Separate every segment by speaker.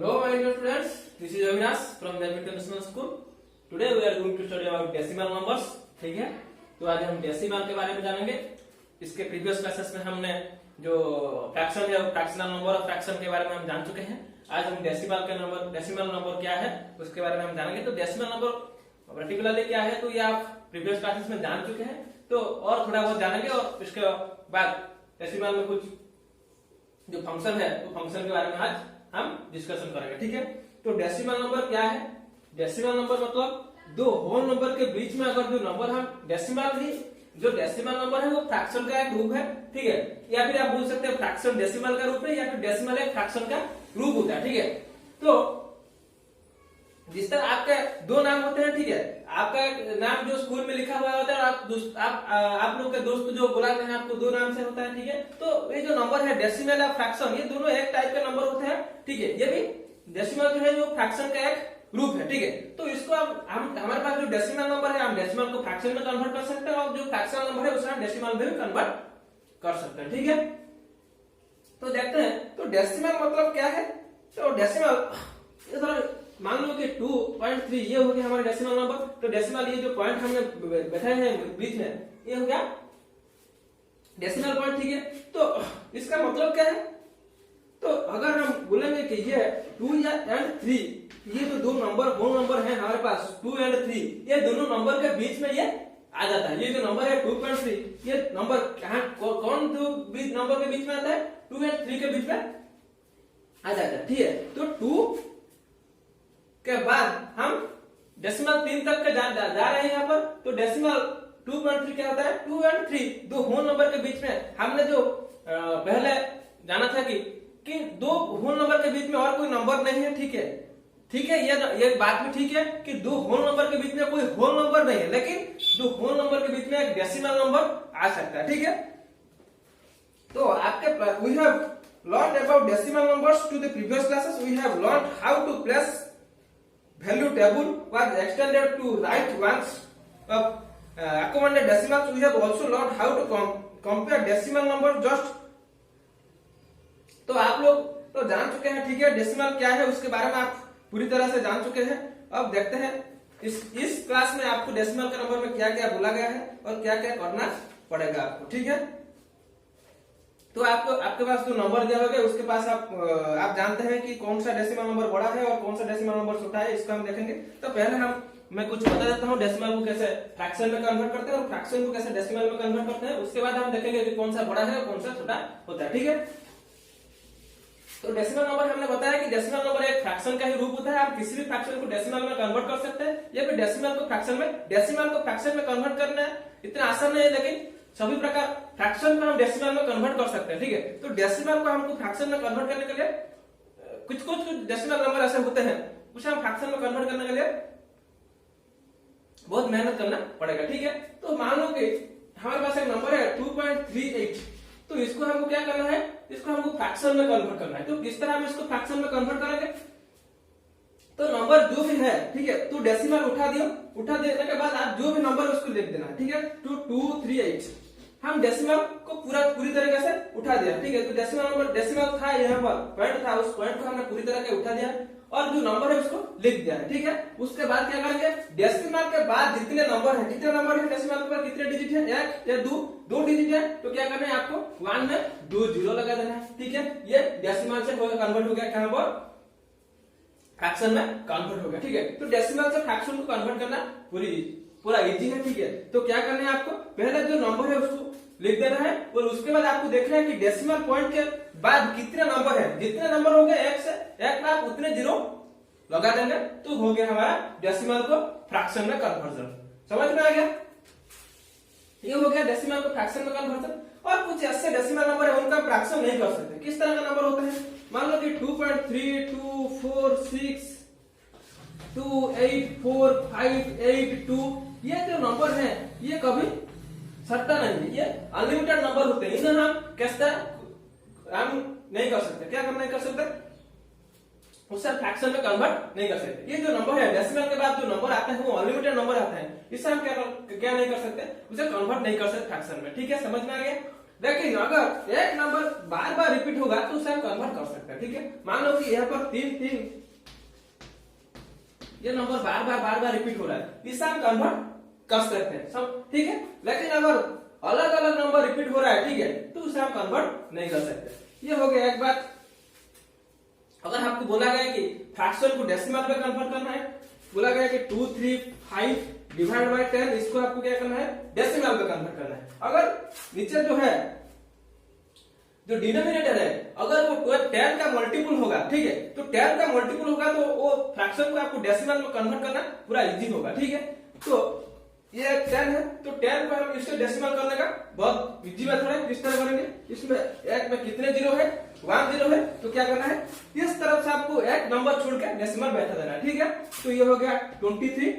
Speaker 1: Hello, my dear students. This is Avinash from the International School. Today we are going to study about decimal numbers. ठीक है, तो आज हम decimal के बारे में जानेंगे. इसके प्रीवियस क्लासेस में हमने जो फ्रैक्शन है, फ्रैक्शनल नंबर और फ्रैक्शन के बारे में हम जान चुके हैं. आज हम डेसिमल नंबर क्या है उसके बारे में हम जानेंगे. तो डेसिमल नंबर पर्टिकुलरली क्या है, तो ये आप प्रीवियस क्लासेस में जान चुके हैं. तो और थोड़ा बहुत जानेंगे और इसके बाद डेसिमल में कुछ जो फंक्शन है वो फंक्शन के बारे में आज हम डिस्कशन करेंगे. ठीक है, तो डेसिमल नंबर क्या है. डेसिमल नंबर मतलब दो होल नंबर के बीच में अगर जो नंबर हम डेसिमल ही जो डेसिमल नंबर है वो फ्रैक्शन का एक रूप है. ठीक है, या फिर आप बोल सकते हैं फ्रैक्शन डेसिमल का रूप है या फिर डेसिमल एक फ्रैक्शन का रूप होता है. ठीक है, तो जिस तरह आपके दो नाम होते हैं. ठीक है, आपका नाम जो स्कूल में लिखा हुआ होता है आप लोग के दोस्त जो बुलाते हैं आपको दो नाम से होता है. ठीक है, तो ये जो नंबर है डेसिमल और फ्रैक्शन ये दोनों एक टाइप के नंबर होते हैं. ठीक है, ये भी डेसिमल जो है जो फ्रैक्शन का एक रूप है. ठीक है, तो इसको हम हमारे पास जो डेसिमल नंबर है हम डेसिमल को फ्रैक्शन में कन्वर्ट कर सकते हैं और जो फ्रैक्शनल नंबर है उसे हम डेसिमल में भी कन्वर्ट कर सकते हैं. ठीक है, तो देखते हैं तो डेसिमल मतलब क्या है. तो डेसिमल मान लो कि 2.3 ये हो गया हमारे डेसिमल नंबर. तो डेसिमल ये जो पॉइंट हमने बैठाए हैं बीच में ये हो गया डेसिमल पॉइंट. ठीक है, तो इसका मतलब क्या है. तो अगर हम बोलेंगे कि ये 2 एंड 3 ये जो दो नंबर है हमारे पास 2 एंड 3 ये दोनों नंबर के बीच में ये आ जाता है. ये जो नंबर है 2.3 ये नंबर कौन दो नंबर के बीच में आता है 2 एंड 3 के बीच में आ जाता है. ठीक है, तो 2 के बाद हम डेसिमल 3 तक के जा रहे हैं यहाँ पर. तो डेसिमल 2.3 क्या होता है 2 एंड 3 दो होल नंबर के बीच में हमने जो पहले जाना था कि दो होल नंबर के बीच में और कोई नंबर नहीं है. ठीक है, ये बात भी ठीक है कि दो होल नंबर के बीच में कोई होल नंबर नहीं है, लेकिन दो होल नंबर के बीच में एक डेसिमल नंबर आ सकता है. ठीक है, तो आपके we have learned about decimal numbers to the previous classes. We have learned how to place value table was extended to write ones of accommodate decimals. We have also learned how to compare decimal number just. तो आप लोग तो जान चुके हैं. ठीक है, decimal क्या है उसके बारे में आप पूरी तरह से जान चुके हैं. अब देखते हैं इस क्लास में आपको डेसिमल के नंबर में क्या क्या बोला गया है और क्या क्या करना पड़ेगा आपको. ठीक है, तो आपके पास जो नंबर दिया होगा उसके पास आप जानते हैं कि कौन सा डेसिमल नंबर बड़ा है और कौन सा डेसिमल नंबर छोटा है. इसको हम देखेंगे. तो पहले मैं कुछ बता देता हूँ डेसिमल को कैसे फ्रैक्शन में कन्वर्ट करते हैं और फ्रैक्शन को कैसे डेसिमल में कन्वर्ट करते हैं. उसके बाद हम देखेंगे कि कौन सा बड़ा है और कौन सा छोटा होता है. ठीक है, तो डेसिमल नंबर हमने बताया कि डेसिमल नंबर एक फ्रैक्शन का ही रूप होता है. आप किसी भी फ्रैक्शन को डेसिमल में कन्वर्ट कर सकते हैं या फिर डेसिमल को फ्रैक्शन में कन्वर्ट करना इतना आसान नहीं है, लेकिन सभी प्रकार फ्रैक्शन को हम डेसिमल में कन्वर्ट कर सकते हैं. ठीक है, तो डेसिमल को हमको फ्रैक्शन में कन्वर्ट करने के लिए कुछ डेसिमल नंबर ऐसे होते हैं उसे हम फ्रैक्शन में कन्वर्ट करने के लिए बहुत मेहनत करना पड़ेगा. ठीक है, तो मान लो कि हमारे पास एक नंबर है 2.38. तो इसको हमको क्या करना है, इसको हमको फ्रैक्शन में कन्वर्ट करना है. तो किस तरह हम इसको फ्रैक्शन में कन्वर्ट करेंगे. तो नंबर जो भी है, ठीक है, तो डेसिमल उठा देने के बाद आप जो भी नंबर है उसको लिख देना. ठीक है, 238 हम डेसिमल को पूरी तरीके से उठा दिया. ठीक है, तो डेसिमल था यहाँ पर पॉइंट था, उस पॉइंट को हमने पूरी तरह से उठा दिया और जो नंबर है उसको लिख दिया है. ठीक है, उसके बाद क्या करेंगे डेसिमल के बाद जितने नंबर है डेसिमल के बाद कितने डिजिट है एक या दो डिजिट है. तो क्या करना है आपको 1 में 2 जीरो लगा देना है. ठीक है, ये डेसिमल से कन्वर्ट हो गया कहां पर फ्रैक्शन में कन्वर्ट हो गया. ठीक है, तो डेसिमल से फ्रैक्शन को कन्वर्ट करना पूरा इजी है. ठीक है, तो क्या करना है आपको पहले जो नंबर है उसको लिख देना है और उसके बाद आपको देखना है कि डेसिमल पॉइंट के बाद कितने नंबर है. जितने नंबर होंगे एक से एक आप उतने जीरो लगा देंगे तो हो गया हमारा डेसिमल को फ्रैक्शन में कन्वर्जन. समझ में आ गया, ये हो गया डेसिमल को फ्रैक्शन में कन्वर्जन. और कुछ ऐसे डेसिमल नंबर है उनका फ्रैक्शन नहीं कर सकते. किस तरह का नंबर होता है, मान लो कि 2.3 2 4 6 2 8 4 5 8 2 ये जो नंबर है ये कभी सट्टा नहीं है, ये अनलिमिटेड नंबर होते हैं. इन्हें हम कैसे हम नहीं कर सकते. क्या हम नहीं कर सकते, उससे फ्रैक्शन में कन्वर्ट नहीं कर सकते. ये जो नंबर है डेसिमल के बाद जो नंबर आता है वो अनलिमिटेड नंबर आता है. इससे हम क्या नहीं कर सकते, उसे कन्वर्ट नहीं कर सकते फ्रैक्शन में. ठीक है, समझ में आ गया. लेकिन अगर एक नंबर बार बार रिपीट होगा तो उसे हम कन्वर्ट कर सकते हैं, ठीक है। मान लो कि यहाँ पर 3 ये नंबर बार बार रिपीट हो रहा है, इसे हम कन्वर्ट कर सकते हैं सब, ठीक है। लेकिन अगर अलग अलग नंबर रिपीट हो रहा है, ठीक है, तो उसे हम कन्वर्ट नहीं कर सकते। ये हो गया एक बात। अगर आपको बोला गया कि फ्रैक्शन को डेसिमल में कन्वर्ट करना है, बोला गया कि 2, 3, 5 डिवाइड बाय 10, इसको आपको क्या करना है, डेसिमल में कन्वर्ट करना है। अगर नीचे जो है जो डिनोमिनेटर है, अगर वो 10 का मल्टीपल होगा, ठीक है, तो 10 का मल्टीपल होगा तो वो फ्रैक्शन को आपको डेसिमल में कन्वर्ट करना पूरा इजी होगा, ठीक है। तो ये 10 है, तो 10 को हम इससे डेसिमल करने का बहुत इजी मेथड है। किस तरह करेंगे, इसमें एक में कितने जीरो है, 1 जीरो है, तो क्या करना है, इस तरफ से आपको एक नंबर छोड़ के डेसिमल बैठा देना है, ठीक है। तो ये हो गया 23,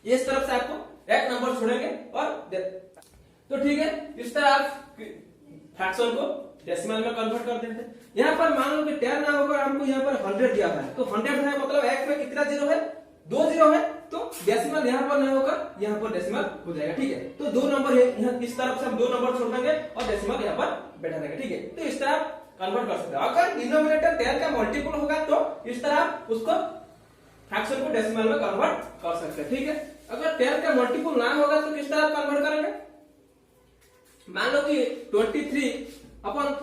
Speaker 1: इस तरफ से आपको एक नंबर छोड़ेंगे और तो ठीक है, इस तरह आप फ्रैक्शन को डेसिमल में कन्वर्ट कर देते हैं। यहाँ पर मान लो कि 10 ना होकर हमको यहाँ पर 100 दिया है, तो 100 है मतलब एक में कितना जीरो है, 2 जीरो है, तो डेसिमल यहाँ पर नहीं होकर यहाँ पर डेसिमल हो जाएगा, ठीक है। तो 2 नंबर है, यहाँ इस तरफ से हम 2 नंबर छोड़ देंगे और डेसिमल यहाँ पर बैठा देंगे, ठीक है। तो इस तरह कन्वर्ट कर सकते हैं। अगर डिनोमिनेटर 10 का मल्टीपल होगा तो इस तरह आप उसको फ्रैक्शन को डेसिमल में कन्वर्ट कर सकते हैं, ठीक है। अगर 10 का मल्टीपल ना होगा तो किस तरह कन्वर्ट करेंगे, मान लो कि 23/3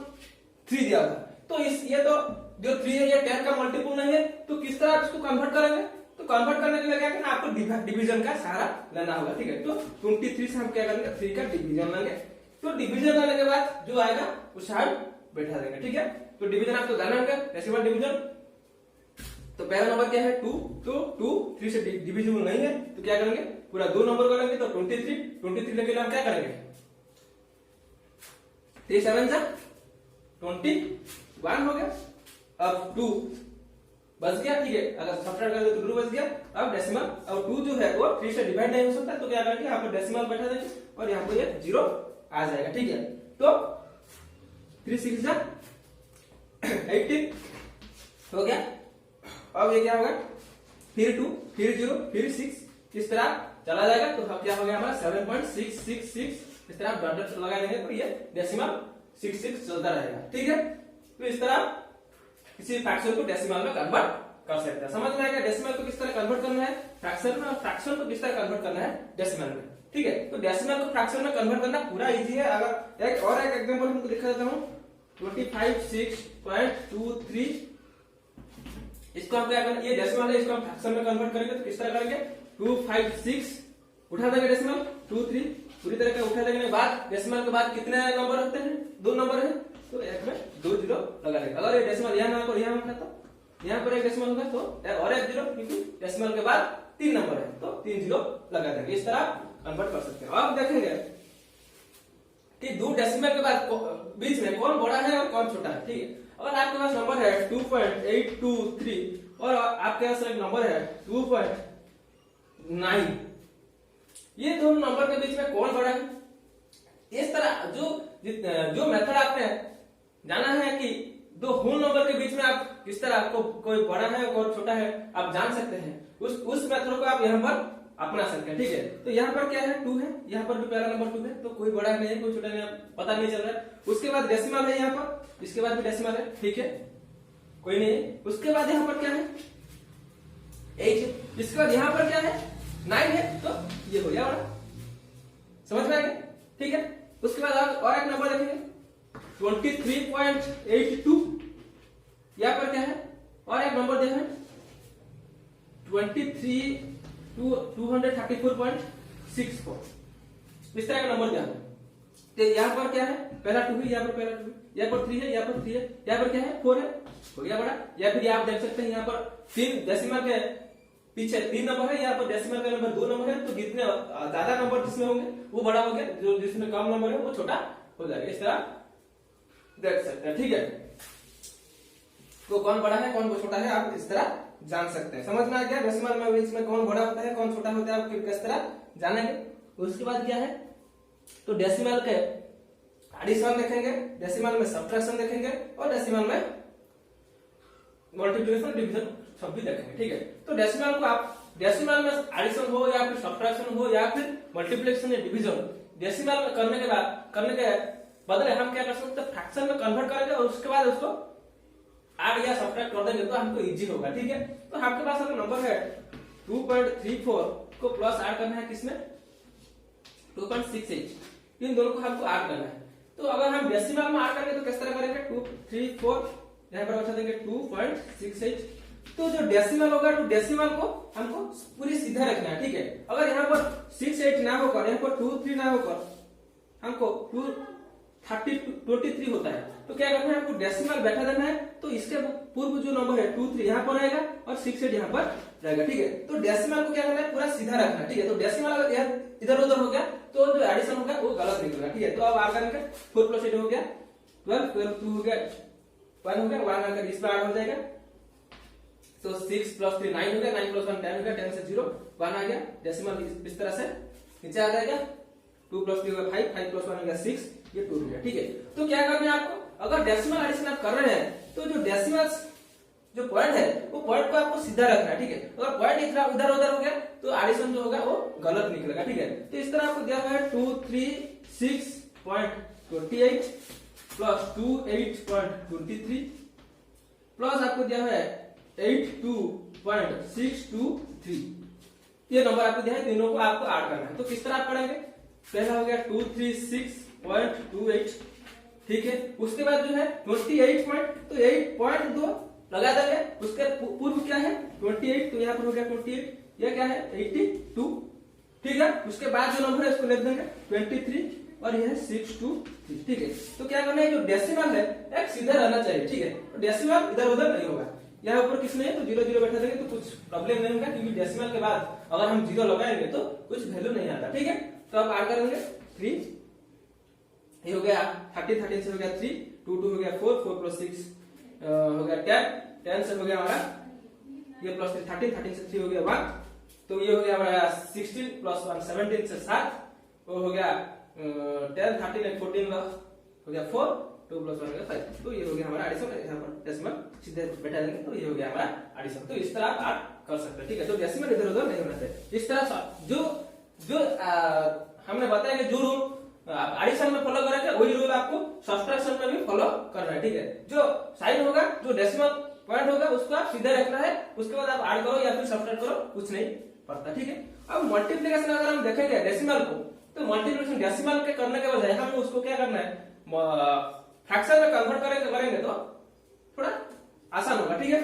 Speaker 1: दिया था, तो ये तो जो 3 है ये 10 का मल्टीपल नहीं है, तो किस तरह आप इसको कन्वर्ट करेंगे, तो कन्वर्ट करने के लिए क्या करना, आपको डिवीजन का सहारा लेना होगा, ठीक है। तो 23 से हम क्या करेंगे, 3 का डिवीजन लेंगे, तो डिवीजन करने के बाद जो आएगा उस साइड बैठा देंगे, ठीक है। तो डिवीजन आपको जाना होगा, डेसिमल डिवीजन। तो पहला नंबर क्या है 2, तो 2 3 से डिविजिबल नहीं है, तो क्या करेंगे, पूरा 2 नंबर करेंगे, तो 23 लेके हम क्या करेंगे, 3 7 जा 21 हो गया। अब 2 बच गया, ठीक है, अगर सब्ट्रैक्ट करेंगे तो 2 बच गया। अब डेसिमल, अब 2 जो है वो 3 से डिवाइड नहीं हो सकता, तो क्या करेंगे, यहाँ पर डेसिमल बैठा देंगे और यहाँ पर ये 0 आ जाएगा, ठीक है। तो 3 6 जा 18 हो गया। अब ये क्या होगा, फिर 2 फिर 0 फिर 6, इस तरह चला जाएगा, तो अब क्या हो गया हमारा 7.666, इस तरह डॉट डॉट लगा देंगे तो ये डेसिमल 66 चलता रहेगा, ठीक है। तो इस तरह किसी फ्रैक्शन को डेसिमल में कन्वर्ट कर सकते हैं। समझ में आएगा डेसिमल को किस तरह कन्वर्ट करना है फ्रैक्शन में, और फ्रैक्शन को किस तरह कन्वर्ट करना है डेसिमल में, ठीक है। तो डेसिमल को फ्रैक्शन में कन्वर्ट करना पूरा इजी है। अगर एक और एक एग्जांपल हमको दिखा देता हूं, 25.6.23, इसको हम क्या करेंगे, ये डेसिमल है, इसको हम फ्रैक्शन में कन्वर्ट करेंगे, तो किस तरह करेंगे, 256 उठा देंगे डेसिमल, 2 3 पूरी तरह का उठा देने के बाद डेसिमल के बाद कितने नंबर होते हैं, 2 नंबर है, तो एक में 2 जीरो लगा देंगे। अगर ये डेसिमल यहाँ ना यहाँ होगा तो यहाँ पर एक डेसिमल होगा तो और एक जीरो, क्योंकि डेसिमल के बाद 3 नंबर है तो 3 जीरो लगा देंगे। इस तरह कन्वर्ट कर सकते हैं। अब देखेंगे कि 2 डेसिमल के बाद बीच में कौन बड़ा है और कौन छोटा है, ठीक है। अगर आपके पास नंबर है 2.823 और आपके पास एक नंबर है 2.9, ये दोनों नंबर के बीच में कौन बड़ा है, इस तरह जो मेथड आपने जाना है कि 2 होल नंबर के बीच में आप किस तरह आपको कोई बड़ा है और छोटा है आप जान सकते हैं, उस मेथड को आप यहाँ पर अपना सकते हैं, ठीक है। तो यहाँ पर क्या है 2 है, यहाँ पर भी पहला नंबर 2 है, तो कोई बड़ा नहीं है कोई छोटा नहीं है, पता नहीं चल रहा है। उसके बाद डेसिमल है यहाँ पर, इसके बाद भी डेसिमल है, ठीक है, कोई नहीं है। उसके बाद यहाँ पर क्या है 8, इसके बाद यहाँ पर क्या है 9 है, तो ये हो गया बड़ा, समझ में आ गया, ठीक है। उसके बाद आप और एक नंबर देखेंगे 23.82, यहाँ पर क्या है और एक नंबर देखा है 234.64, इस तरह का नंबर क्या है। तो यहाँ पर क्या है पहला 2 है, यहाँ पर पहला 2 है, यहाँ पर 3 है, यहाँ पर 3 है, यहाँ पर क्या है 4 है, हो गया बड़ा। या फिर आप देख सकते हैं यहाँ पर 3 डेसिमल के पीछे 3 नंबर है, यहाँ पर डेसिमल का नंबर 2 नंबर है, तो जितने ज्यादा नंबर जिसमें होंगे वो बड़ा हो गया, जो जिसमें कम नंबर है वो छोटा हो जाएगा। इस तरह देख सकते हैं, ठीक है। तो कौन बड़ा है कौन छोटा है आप इस तरह जान सकते हैं। समझ में आ गया डेसिमल में बीच में कौन बड़ा होता है कौन छोटा होता है, आप किस तरह जानेंगे। उसके बाद क्या है तो डेसिमल के एडिशन देखेंगे, डेसिमल में सब्ट्रैक्शन देखेंगे और डेसिमल में मल्टीप्लिकेशन डिवीजन सब भी देखेंगे, ठीक है। तो डेसिमल को आप डेसिमल में एडिशन हो या फिर सब्ट्रैक्शन हो या फिर मल्टीप्लिकेशन या डिवीजन, डेसिमल में करने के बदले हम क्या कर सकते हैं, फ्रैक्शन में कन्वर्ट करेंगे और उसके बाद उसको ऐड या सब्ट्रैक्ट कर देंगे तो हमको इजी होगा। ठीक है, तो आपके पास अगर नंबर है 2.34 को प्लस ऐड करना है किसमें 2.68, इन दोनों को हमको ऐड करना है। तो अगर हम डेसिमल में ऐड करेंगे तो किस तरह करेंगे 234 यहाँ पर बचा देंगे 2.68। तो जो डेसिमल होगा तो डेसिमल को हमको पूरी सीधा रखना है। ठीक है, अगर यहाँ पर 68 ना होकर यहाँ पर 23 ना होकर हमको 23 होता है तो क्या करना है, हमको डेसिमल बैठा देना है। तो इसके पूर्व जो नंबर है 23 यहाँ पर रहेगा और 68 यहाँ पर रहेगा। ठीक है, तो डेसिमल को क्या करना है, पूरा सीधा रखना है। ठीक है, तो डेसिमल अगर इधर उधर हो गया तो जो एडिशन होगा वो गलत निकलेगा। ठीक है, तो अब आगे करेंगे 4 + 8 हो गया 12, 12 2 हो गया 1 हो गया, 1 आकर इस पर ऐड हो जाएगा। तो 6 + 3 9 हो गया, 9 + 1 10 हो गया, 10 से 0 1 आ गया। डेसिमल इस तरह से नीचे आ जाएगा। 2 + 3 हो गया 5, 5 + 1 हो गया 6, ये 2 हो गया। ठीक है, तो क्या करना है आपको, अगर डेसिमल एडिशन आप कर रहे हैं तो जो डेसिमल जो पॉइंट है वो पॉइंट को आपको सीधा रखना है। ठीक है, अगर पॉइंट इधर उधर हो गया तो एडिशन जो होगा वो गलत निकलेगा। ठीक है, तो इस तरह आपको दिया हुआ है 236.28 प्लस 28.23 प्लस आपको दिया हुआ है 82.623, ये नंबर आपको दिया है, तीनों को आपको ऐड करना है। तो किस तरह आप पढ़ेंगे, पहला हो गया 236.28, ठीक है, उसके बाद जो है 28 पॉइंट, तो 8.2 लगा देंगे, उसके पूर्व क्या है 28, तो यहाँ पर हो गया 28, यह क्या है 82, ठीक है, उसके बाद जो नंबर है इसको लिख देंगे 23 और यह है 623। ठीक है, तो क्या करना है, जो डेसिमल है एक सीधा रहना चाहिए। ठीक है, तो डेसिमल इधर उधर नहीं होगा, यहाँ ऊपर किस नहीं है तो 0 0 बैठा देंगे तो कुछ प्रॉब्लम नहीं होगा, क्योंकि डेसिमल के बाद अगर हम 0 लगाएंगे तो कुछ वैल्यू नहीं आता। ठीक है, तो अब ऐड करेंगे 3, ये हो गया 30, 13 से हो गया 3, 2 2 हो गया 4, 4 + 6 हो गया 10, 10 से हो गया हमारा ये प्लस 13, 13 से 3 हो गया 1, तो ये हो गया हमारा 16 + 1 17 से 7, वो हो गया 10 13 and 14 का हो गया 4, 2 + 1 हो गया 5, तो ये हो गया हमारा एडिशन। यहाँ पर डेसिमल सीधे बैठा देंगे तो ये हो गया हमारा एडिशन। तो इस तरह आप ऐड कर सकते हैं। ठीक है, तो डेसिमल इधर उधर नहीं होना चाहिए। इस तरह जो हमने बताया कि जो रूल एडिशन में फॉलो करेंगे वही रूल आपको सब्ट्रैक्शन में भी फॉलो करना है। ठीक है, जो साइन होगा, जो डेसिमल पॉइंट होगा उसको आप सीधे रखना है, उसके बाद आप ऐड करो या फिर सब्ट्रैक्ट करो, कुछ नहीं पड़ता। ठीक है, अब मल्टीप्लिकेशन अगर हम देखेंगे डेसिमल को, तो मल्टीप्लिकेशन डेसिमल के करने के बजाय हम उसको क्या करना है, फ्रैक्शन में कन्वर्ट करेंगे तो थोड़ा आसान होगा। ठीक है,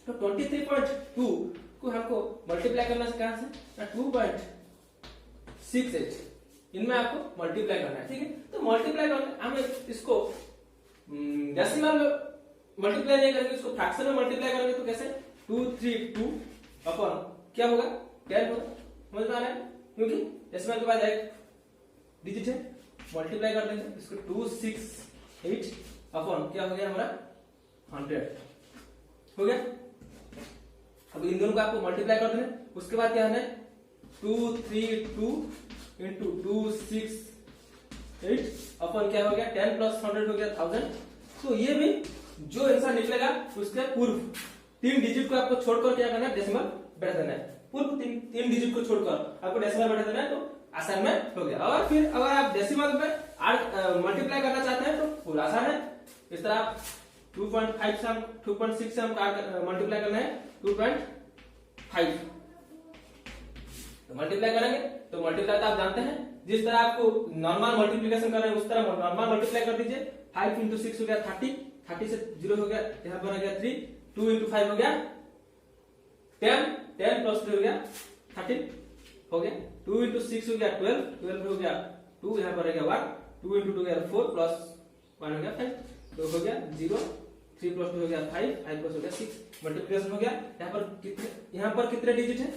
Speaker 1: तो 23.2 को हमको मल्टीप्लाई करना है कहां से, 2.68, इनमें आपको मल्टीप्लाई करना है। ठीक है, तो मल्टीप्लाई करना हम इसको डेसिमल में मल्टीप्लाई नहीं करेंगे, इसको फ्रैक्शन में मल्टीप्लाई करेंगे तो कैसे 232 अपन क्या होगा 10 होगा, समझ में आ रहा है, क्योंकि डेसिमल के बाद एक डिजिट है, मल्टीप्लाई कर देंगे इसको 268 अपन क्या हो गया हमारा 100 हो गया। अब इन दोनों को आपको मल्टीप्लाई कर देना, उसके बाद क्या है 232 into 268 अपन क्या हो गया 10 + 100 हो गया 1000। तो ये भी जो आंसर निकलेगा उसके पूर्व 3 डिजिट को आपको छोड़कर क्या करना है, डेसिमल बैठा देना है, पूर्व 3 डिजिट को छोड़कर आपको डेसिमल बैठा देना है, तो असाइनमेंट हो गया। और फिर अगर आप डेसिमल में मल्टीप्लाई करना चाहते हैं तो पूरा आसान है, इस तरह 2.5 से 2.6 से हम मल्टीप्लाई करना है 2.5, तो मल्टीप्लाई करेंगे तो मल्टीप्लाई तो आप जानते हैं, जिस तरह आपको नॉर्मल मल्टीप्लिकेशन कर रहे हैं उस तरह नॉर्मल मल्टीप्लाई कर दीजिए। 5 × 6 हो गया 30, 30 से 0 हो गया, यहाँ पर आ गया 3, 2 × 5 हो गया 10, 10 + 3 हो गया 13 हो गया, 2 × 6 हो गया 12, 12 हो गया 2, यहाँ पर आ गया 1, 2 × 2 हो गया 4 + 1 हो गया 5, तो हो गया 0, 3 + 2 हो गया 5, 5 + हो गया 6, मल्टीप्लिकेशन हो गया। यहाँ पर कितने डिजिट है,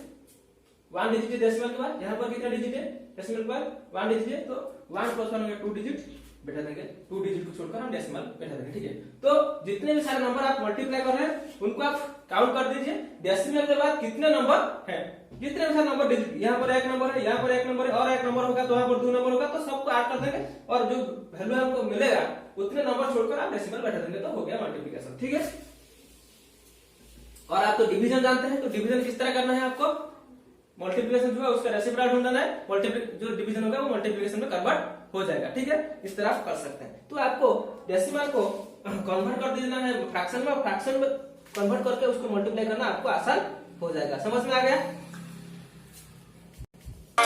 Speaker 1: 1 डिजिट है डेसिमल के बाद, यहाँ पर कितना डिजिट है डेसिमल के बाद 1 डिजिट है, तो 1 + 1 हो गया 2 डिजिट बैठा देंगे, 2 डिजिट को छोड़कर हम डेसिमल बैठा देंगे। ठीक है, तो जितने भी सारे नंबर आप मल्टीप्लाई कर रहे हैं उनको आप काउंट कर दीजिए, डेसिमल के बाद कितने नंबर हैं, जितने भी सारे नंबर डिजिट, यहाँ पर 1 नंबर है, यहाँ पर 1 नंबर है और 1 नंबर होगा तो यहाँ पर 2 नंबर होगा, तो सबको ऐड कर देंगे और जो वैल्यू हमको मिलेगा उतने नंबर छोड़कर आप डेसिमल बैठा देंगे, तो हो गया मल्टीप्लिकेशन। ठीक है, और आप तो डिवीजन जानते हैं, तो डिवीजन किस तरह करना है आपको, मल्टीप्लिकेशन जो है उसका रेसिप्रोकल ढूंढना है, जो डिवीजन होगा वो मल्टीप्लिकेशन में कन्वर्ट हो जाएगा। ठीक है, इस तरह आप कर सकते हैं। तो आपको डेसिमल को कन्वर्ट कर देना है फ्रैक्शन में, फ्रैक्शन में कन्वर्ट करके उसको मल्टीप्लाई करना आपको आसान हो जाएगा। समझ में आ गया?